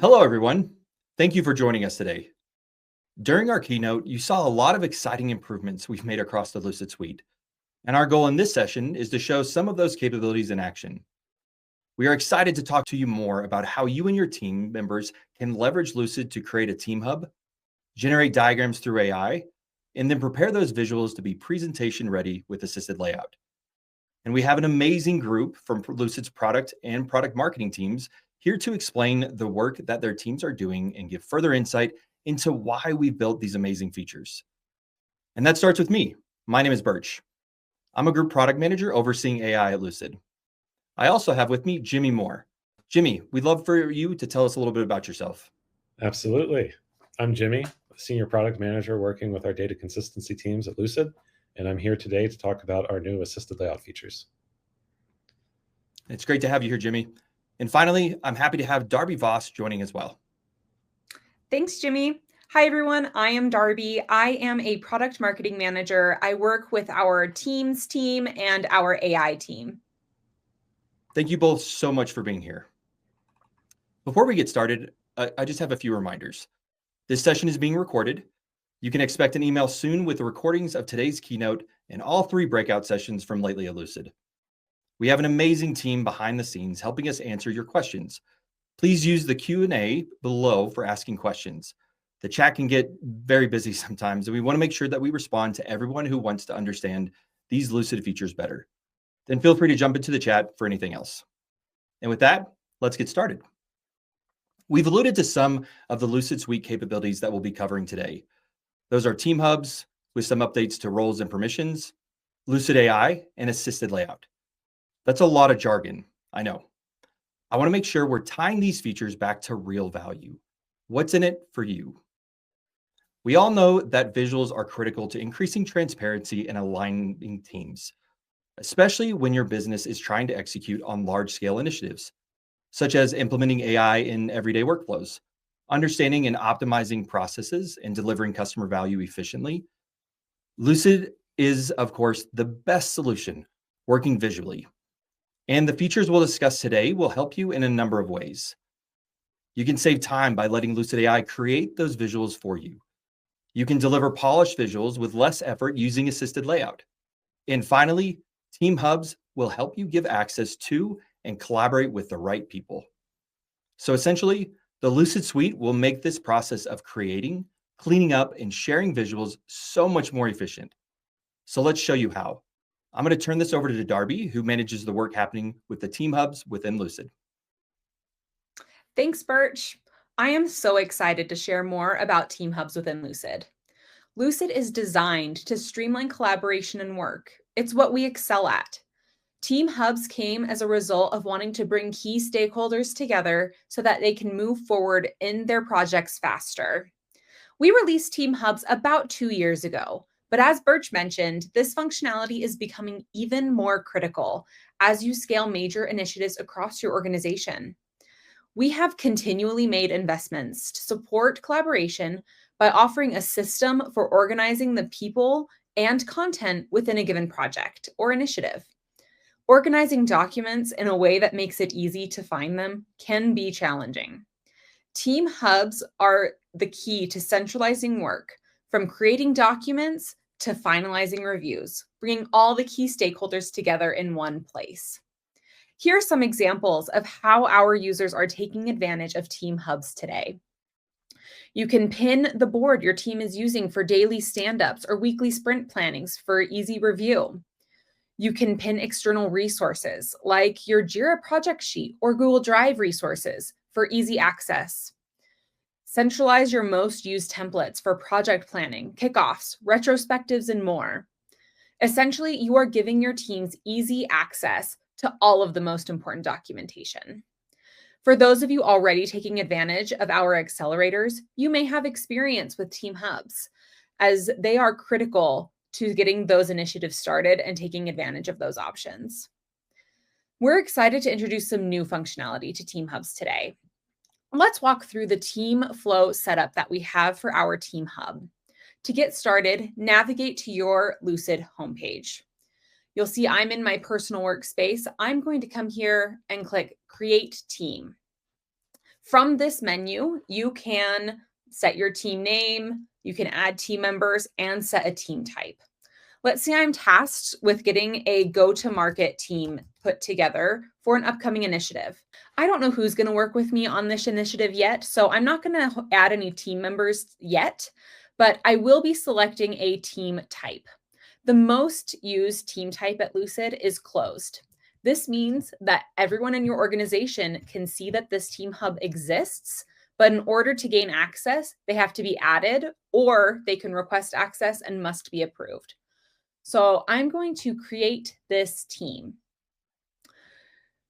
Hello, everyone. Thank you for joining us today. During our keynote, you saw a lot of exciting improvements we've made across the Lucid Suite. And our goal in this session is to show some of those capabilities in action. We are excited to talk to you more about how you and your team members can leverage Lucid to create a team hub, generate diagrams through AI, and then prepare those visuals to be presentation ready with assisted layout. And we have an amazing group from Lucid's product and product marketing teams here to explain the work that their teams are doing and give further insight into why we built these amazing features. And that starts with me. My name is Birch. I'm a group product manager overseeing AI at Lucid. I also have with me Jimmy Moore. Jimmy, we'd love for you to tell us a little bit about yourself. Absolutely. I'm Jimmy, a senior product manager working with our data consistency teams at Lucid, and I'm here today to talk about our new assisted layout features. It's great to have you here, Jimmy. And finally, I'm happy to have Darby Voss joining as well. Thanks, Jimmy. Hi, everyone. I am Darby. I am a product marketing manager. I work with our Teams team and our AI team. Thank you both so much for being here. Before we get started, I just have a few reminders. This session is being recorded. You can expect an email soon with the recordings of today's keynote and all 3 breakout sessions from Lately at Lucid. We have an amazing team behind the scenes helping us answer your questions. Please use the Q&A below for asking questions. The chat can get very busy sometimes, and we want to make sure that we respond to everyone who wants to understand these Lucid features better. Then feel free to jump into the chat for anything else. And with that, let's get started. We've alluded to some of the Lucid Suite capabilities that we'll be covering today. Those are team hubs with some updates to roles and permissions, Lucid AI, and assisted layout. That's a lot of jargon, I know. I want to make sure we're tying these features back to real value. What's in it for you? We all know that visuals are critical to increasing transparency and aligning teams, especially when your business is trying to execute on large-scale initiatives, such as implementing AI in everyday workflows, understanding and optimizing processes, and delivering customer value efficiently. Lucid is, of course, the best solution working visually. And the features we'll discuss today will help you in a number of ways. You can save time by letting Lucid AI create those visuals for you. You can deliver polished visuals with less effort using assisted layout. And finally, team hubs will help you give access to and collaborate with the right people. So essentially, the Lucid Suite will make this process of creating, cleaning up, and sharing visuals so much more efficient. So let's show you how. I'm going to turn this over to Darby, who manages the work happening with the team hubs within Lucid. Thanks, Birch. I am so excited to share more about team hubs within Lucid. Lucid is designed to streamline collaboration and work. It's what we excel at. Team hubs came as a result of wanting to bring key stakeholders together so that they can move forward in their projects faster. We released team hubs about 2 years ago. But as Birch mentioned, this functionality is becoming even more critical as you scale major initiatives across your organization. We have continually made investments to support collaboration by offering a system for organizing the people and content within a given project or initiative. Organizing documents in a way that makes it easy to find them can be challenging. Team hubs are the key to centralizing work, from creating documents to finalizing reviews, bringing all the key stakeholders together in one place. Here are some examples of how our users are taking advantage of team hubs today. You can pin the board your team is using for daily stand-ups or weekly sprint plannings for easy review. You can pin external resources like your Jira project sheet or Google Drive resources for easy access. Centralize your most used templates for project planning, kickoffs, retrospectives, and more. Essentially, you are giving your teams easy access to all of the most important documentation. For those of you already taking advantage of our accelerators, you may have experience with team hubs, as they are critical to getting those initiatives started and taking advantage of those options. We're excited to introduce some new functionality to team hubs today. Let's walk through the team flow setup that we have for our team hub. To get started, navigate to your Lucid homepage. You'll see I'm in my personal workspace. I'm going to come here and click Create Team. From this menu, you can set your team name, you can add team members, and set a team type. Let's say I'm tasked with getting a go-to-market team put together for an upcoming initiative. I don't know who's going to work with me on this initiative yet, so I'm not going to add any team members yet, but I will be selecting a team type. The most used team type at Lucid is closed. This means that everyone in your organization can see that this team hub exists, but in order to gain access, they have to be added, or they can request access and must be approved. So I'm going to create this team.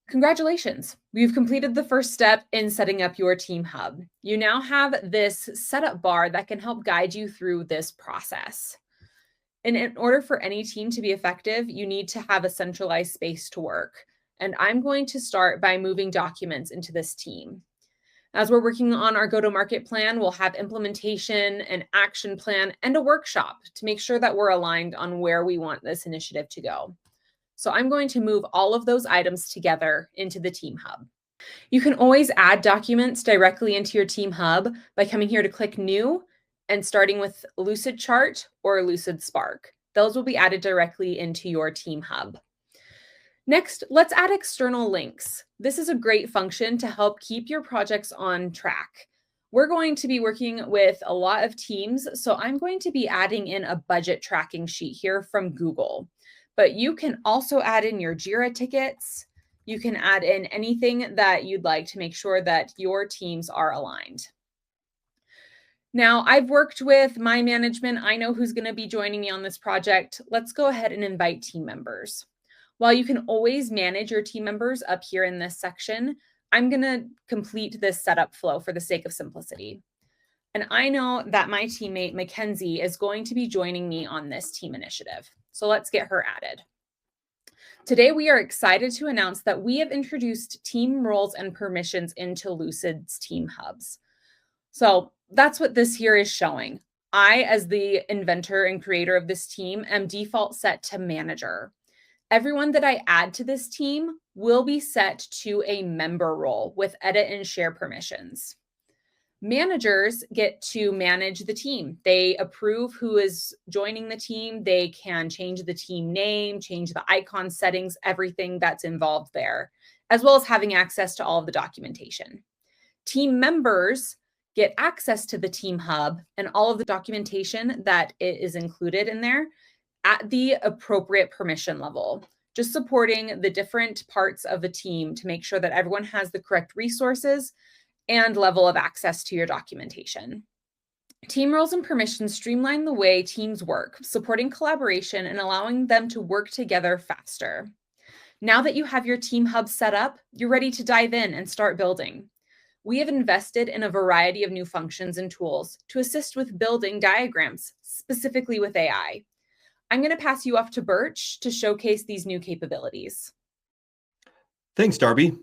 Congratulations, you've completed the first step in setting up your team hub. You now have this setup bar that can help guide you through this process. And in order for any team to be effective, you need to have a centralized space to work. And I'm going to start by moving documents into this team. As we're working on our go-to-market plan, we'll have implementation, an action plan, and a workshop to make sure that we're aligned on where we want this initiative to go. So I'm going to move all of those items together into the team hub. You can always add documents directly into your team hub by coming here to click New and starting with Lucid Chart or Lucid Spark. Those will be added directly into your team hub. Next, let's add external links. This is a great function to help keep your projects on track. We're going to be working with a lot of teams, so I'm going to be adding in a budget tracking sheet here from Google. But you can also add in your Jira tickets. You can add in anything that you'd like to make sure that your teams are aligned. Now, I've worked with my management. I know who's going to be joining me on this project. Let's go ahead and invite team members. While you can always manage your team members up here in this section, I'm going to complete this setup flow for the sake of simplicity. And I know that my teammate, Mackenzie, is going to be joining me on this team initiative. So let's get her added. Today, we are excited to announce that we have introduced team roles and permissions into Lucid's team hubs. So that's what this here is showing. I, as the inventor and creator of this team, am default set to manager. Everyone that I add to this team will be set to a member role with edit and share permissions. Managers get to manage the team. They approve who is joining the team. They can change the team name, change the icon settings, everything that's involved there, as well as having access to all of the documentation. Team members get access to the team hub and all of the documentation that is included in there at the appropriate permission level, just supporting the different parts of the team to make sure that everyone has the correct resources and level of access to your documentation. Team roles and permissions streamline the way teams work, supporting collaboration and allowing them to work together faster. Now that you have your team hub set up, you're ready to dive in and start building. We have invested in a variety of new functions and tools to assist with building diagrams, specifically with AI. I'm going to pass you off to Birch to showcase these new capabilities. Thanks, Darby.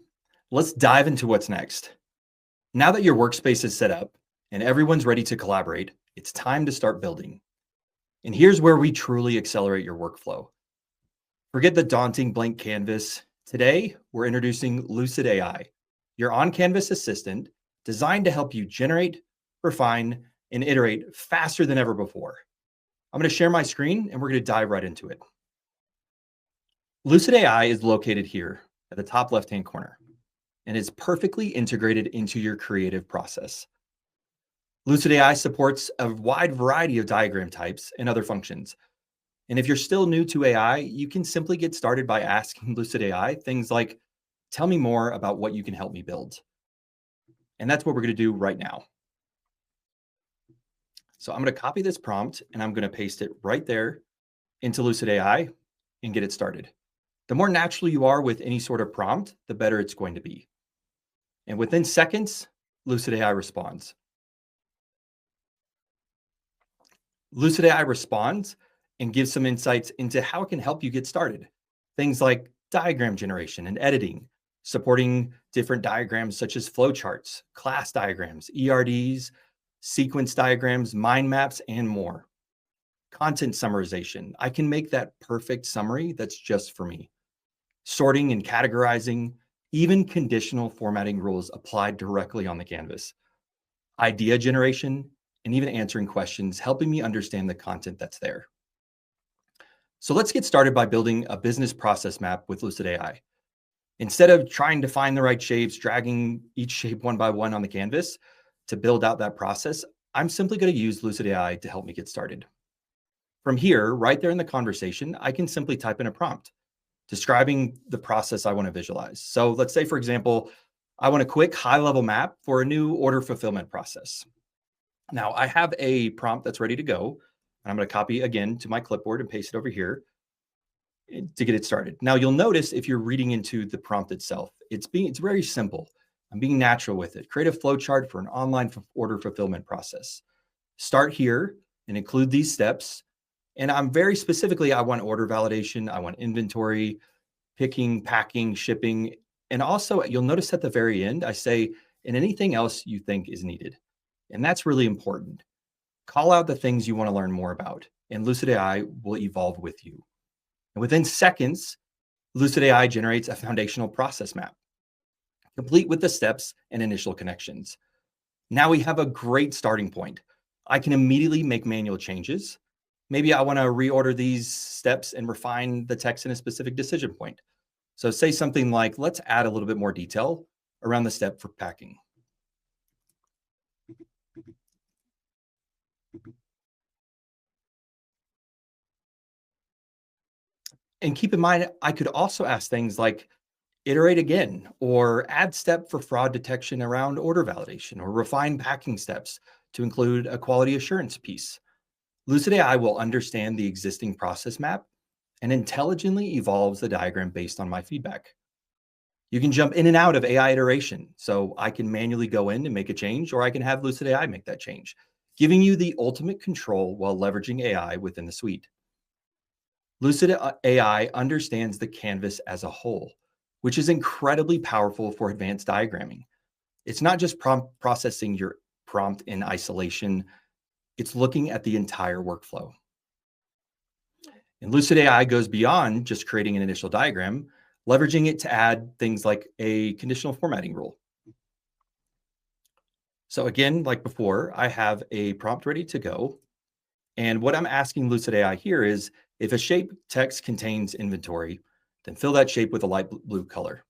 Let's dive into what's next. Now that your workspace is set up and everyone's ready to collaborate, it's time to start building. And here's where we truly accelerate your workflow. Forget the daunting blank canvas. Today, we're introducing Lucid AI, your on-canvas assistant designed to help you generate, refine, and iterate faster than ever before. I'm going to share my screen and we're going to dive right into it. Lucid AI is located here at the top left-hand corner and is perfectly integrated into your creative process. Lucid AI supports a wide variety of diagram types and other functions. And if you're still new to AI, you can simply get started by asking Lucid AI things like, tell me more about what you can help me build. And that's what we're going to do right now. So I'm going to copy this prompt and I'm going to paste it right there into Lucid AI and get it started. The more natural you are with any sort of prompt, the better it's going to be. And within seconds, Lucid AI responds. Lucid AI responds and gives some insights into how it can help you get started. Things like diagram generation and editing, supporting different diagrams such as flowcharts, class diagrams, ERDs, sequence diagrams, mind maps, and more. Content summarization. I can make that perfect summary that's just for me. Sorting and categorizing, even conditional formatting rules applied directly on the canvas, idea generation, and even answering questions, helping me understand the content that's there. So let's get started by building a business process map with Lucid AI. Instead of trying to find the right shapes, dragging each shape one by one on the canvas to build out that process, I'm simply going to use Lucid AI to help me get started. From here, right there in the conversation, I can simply type in a prompt describing the process I want to visualize. So let's say, for example, I want a quick high-level map for a new order fulfillment process. Now, I have a prompt that's ready to go, and I'm going to copy again to my clipboard and paste it over here to get it started. Now, you'll notice if you're reading into the prompt itself, it's very simple. I'm being natural with it. Create a flowchart for an online order fulfillment process. Start here and include these steps. And I'm very specifically, I want order validation, I want inventory, picking, packing, shipping. And also you'll notice at the very end, I say, and anything else you think is needed. And that's really important. Call out the things you want to learn more about, and Lucid AI will evolve with you. And within seconds, Lucid AI generates a foundational process map, complete with the steps and initial connections. Now we have a great starting point. I can immediately make manual changes. Maybe I want to reorder these steps and refine the text in a specific decision point. So say something like, let's add a little bit more detail around the step for packing. And keep in mind, I could also ask things like iterate again, or add step for fraud detection around order validation, or refine packing steps to include a quality assurance piece. Lucid AI will understand the existing process map and intelligently evolves the diagram based on my feedback. You can jump in and out of AI iteration. So I can manually go in and make a change, or I can have Lucid AI make that change, giving you the ultimate control while leveraging AI within the suite. Lucid AI understands the canvas as a whole, which is incredibly powerful for advanced diagramming. It's not just processing your prompt in isolation, it's looking at the entire workflow. And Lucid AI goes beyond just creating an initial diagram, leveraging it to add things like a conditional formatting rule. So again, like before, I have a prompt ready to go. And what I'm asking Lucid AI here is, if a shape text contains inventory, then fill that shape with a light blue color.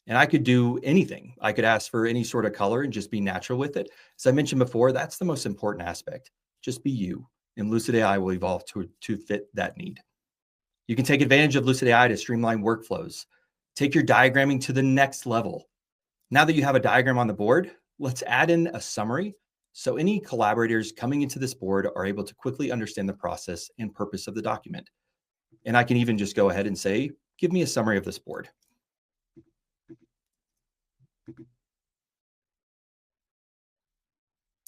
And I could do anything. I could ask for any sort of color and just be natural with it. As I mentioned before, that's the most important aspect. Just be you, and Lucid AI will evolve to fit that need. You can take advantage of Lucid AI to streamline workflows. Take your diagramming to the next level. Now that you have a diagram on the board, let's add in a summary so any collaborators coming into this board are able to quickly understand the process and purpose of the document. And I can even just go ahead and say, give me a summary of this board.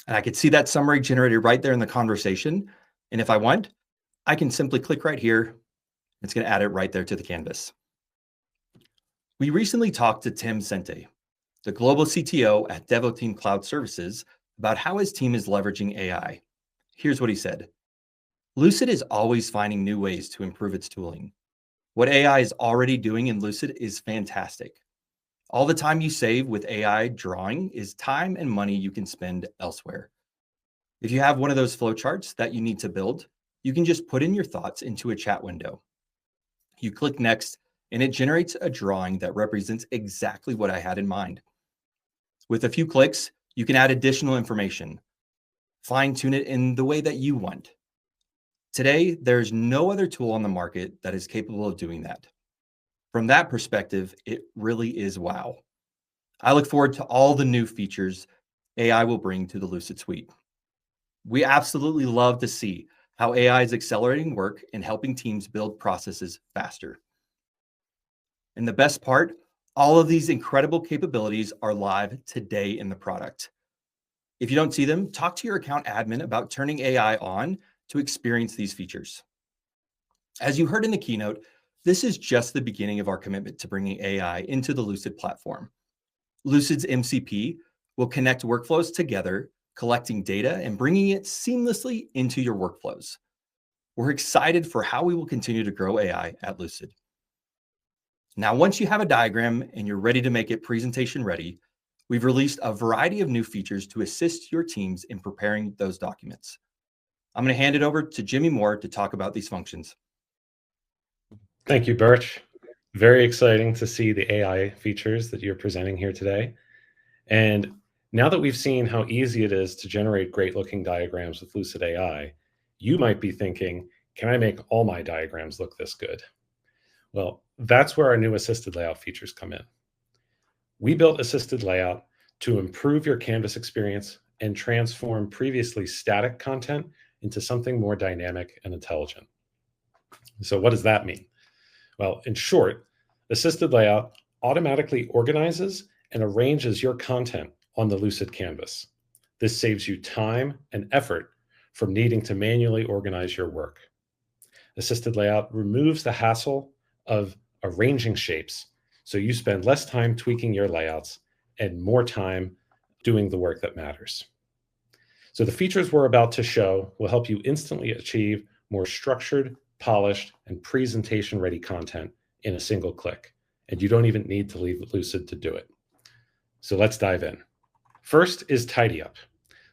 And I could see that summary generated right there in the conversation. And if I want, I can simply click right here. It's going to add it right there to the canvas. We recently talked to Tim Sente, the global CTO at Devoteam Cloud Services, about how his team is leveraging AI. Here's what he said. Lucid is always finding new ways to improve its tooling. What AI is already doing in Lucid is fantastic. All the time you save with AI drawing is time and money you can spend elsewhere. If you have one of those flowcharts that you need to build, you can just put in your thoughts into a chat window. You click next, and it generates a drawing that represents exactly what I had in mind. With a few clicks, you can add additional information, fine-tune it in the way that you want. Today, there's no other tool on the market that is capable of doing that. From that perspective, it really is wow. I look forward to all the new features AI will bring to the Lucid Suite. We absolutely love to see how AI is accelerating work and helping teams build processes faster. And the best part, all of these incredible capabilities are live today in the product. If you don't see them, talk to your account admin about turning AI on to experience these features. As you heard in the keynote, this is just the beginning of our commitment to bringing AI into the Lucid platform. Lucid's MCP will connect workflows together, collecting data and bringing it seamlessly into your workflows. We're excited for how we will continue to grow AI at Lucid. Now, once you have a diagram and you're ready to make it presentation ready, we've released a variety of new features to assist your teams in preparing those documents. I'm going to hand it over to Jimmy Moore to talk about these functions. Thank you, Birch. Very exciting to see the AI features that you're presenting here today. And now that we've seen how easy it is to generate great looking diagrams with Lucid AI, you might be thinking, can I make all my diagrams look this good? Well, that's where our new assisted layout features come in. We built assisted layout to improve your Canvas experience and transform previously static content into something more dynamic and intelligent. So what does that mean? Well, in short, assisted layout automatically organizes and arranges your content on the Lucid canvas. This saves you time and effort from needing to manually organize your work. Assisted layout removes the hassle of arranging shapes, so you spend less time tweaking your layouts and more time doing the work that matters. So the features we're about to show will help you instantly achieve more structured, polished, and presentation-ready content in a single click, and you don't even need to leave Lucid to do it. So let's dive in. First is Tidy Up.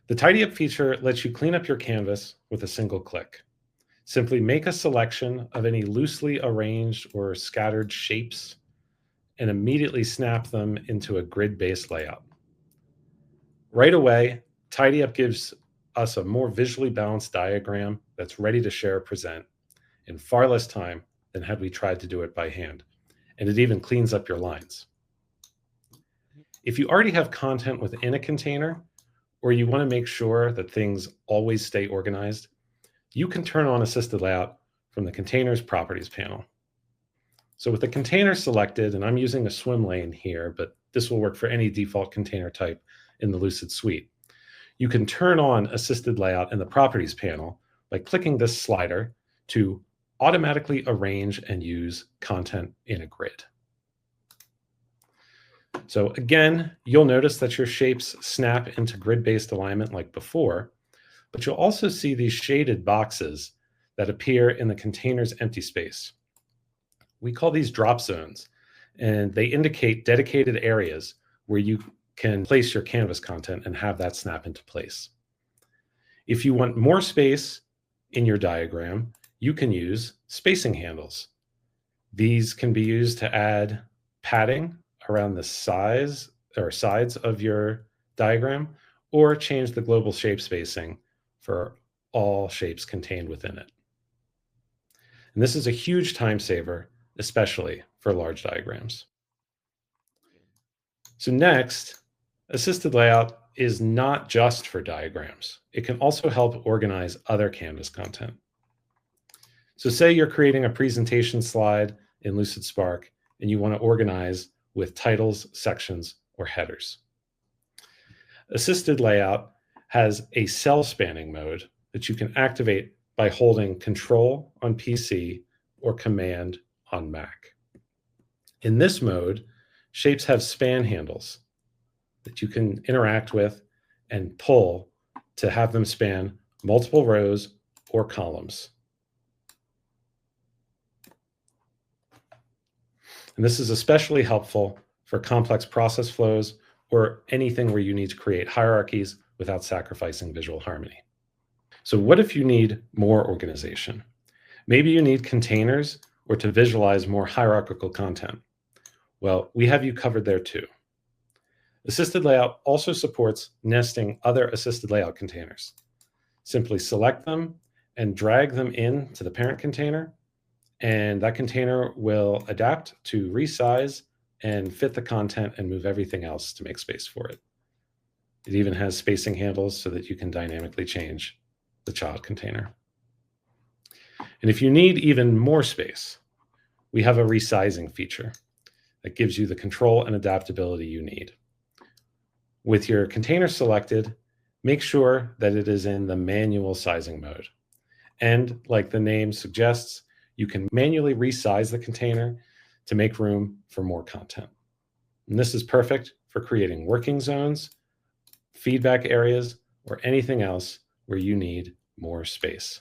The Tidy Up feature lets you clean up your canvas with a single click. Simply make a selection of any loosely arranged or scattered shapes and immediately snap them into a grid-based layout. Right away, Tidy Up gives us a more visually balanced diagram that's ready to share or present in far less time than had we tried to do it by hand. And it even cleans up your lines. If you already have content within a container, or you want to make sure that things always stay organized, you can turn on assisted layout from the container's properties panel. So with the container selected, and I'm using a swim lane here, but this will work for any default container type in the Lucid Suite, you can turn on assisted layout in the properties panel by clicking this slider to automatically arrange and use content in a grid. So again, you'll notice that your shapes snap into grid-based alignment like before, but you'll also see these shaded boxes that appear in the container's empty space. We call these drop zones, and they indicate dedicated areas where you can place your canvas content and have that snap into place. If you want more space in your diagram, you can use spacing handles. These can be used to add padding around the size or sides of your diagram, or change the global shape spacing for all shapes contained within it. And this is a huge time saver, especially for large diagrams. So next, assisted layout is not just for diagrams. It can also help organize other Canvas content. So say you're creating a presentation slide in Lucid Spark and you want to organize with titles, sections, or headers. Assisted layout has a cell spanning mode that you can activate by holding Control on PC or Command on Mac. In this mode, shapes have span handles that you can interact with and pull to have them span multiple rows or columns. And this is especially helpful for complex process flows or anything where you need to create hierarchies without sacrificing visual harmony. So what if you need more organization? Maybe you need containers or to visualize more hierarchical content. Well, we have you covered there too. Assisted layout also supports nesting other assisted layout containers. Simply select them and drag them into the parent container, and that container will adapt to resize and fit the content and move everything else to make space for it. It even has spacing handles so that you can dynamically change the child container. And if you need even more space, we have a resizing feature that gives you the control and adaptability you need. With your container selected, make sure that it is in the manual sizing mode. And like the name suggests, you can manually resize the container to make room for more content. And this is perfect for creating working zones, feedback areas, or anything else where you need more space.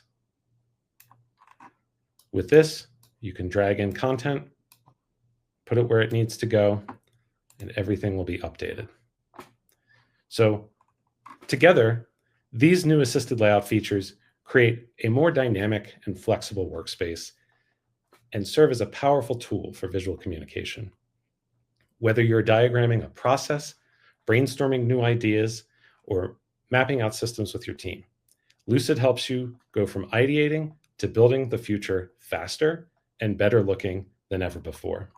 With this, you can drag in content, put put it where it needs to go, and everything will be updated. So together, these new assisted layout features create a more dynamic and flexible workspace and serve as a powerful tool for visual communication. Whether you're diagramming a process, brainstorming new ideas, or mapping out systems with your team, Lucid helps you go from ideating to building the future faster and better looking than ever before.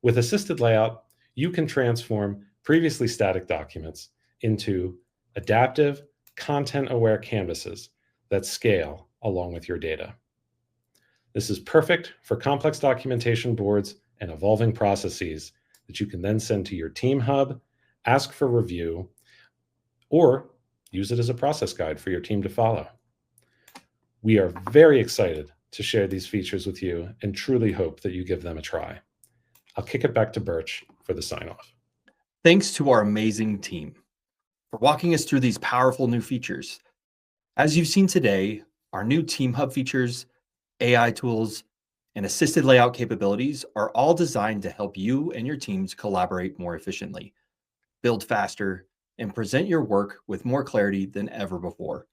With assisted layout, you can transform previously static documents into adaptive, content-aware canvases that scale along with your data. This is perfect for complex documentation boards and evolving processes that you can then send to your team hub, ask for review, or use it as a process guide for your team to follow. We are very excited to share these features with you and truly hope that you give them a try. I'll kick it back to Birch for the sign-off. Thanks to our amazing team for walking us through these powerful new features. As you've seen today, our new Team Hub features, AI tools, and assisted layout capabilities are all designed to help you and your teams collaborate more efficiently, build faster, and present your work with more clarity than ever before.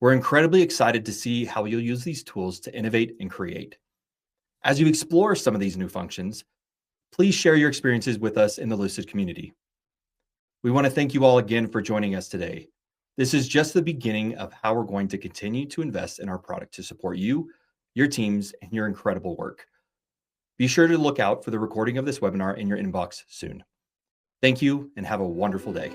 We're incredibly excited to see how you'll use these tools to innovate and create. As you explore some of these new functions, please share your experiences with us in the Lucid community. We want to thank you all again for joining us today. This is just the beginning of how we're going to continue to invest in our product to support you, your teams, and your incredible work. Be sure to look out for the recording of this webinar in your inbox soon. Thank you and have a wonderful day.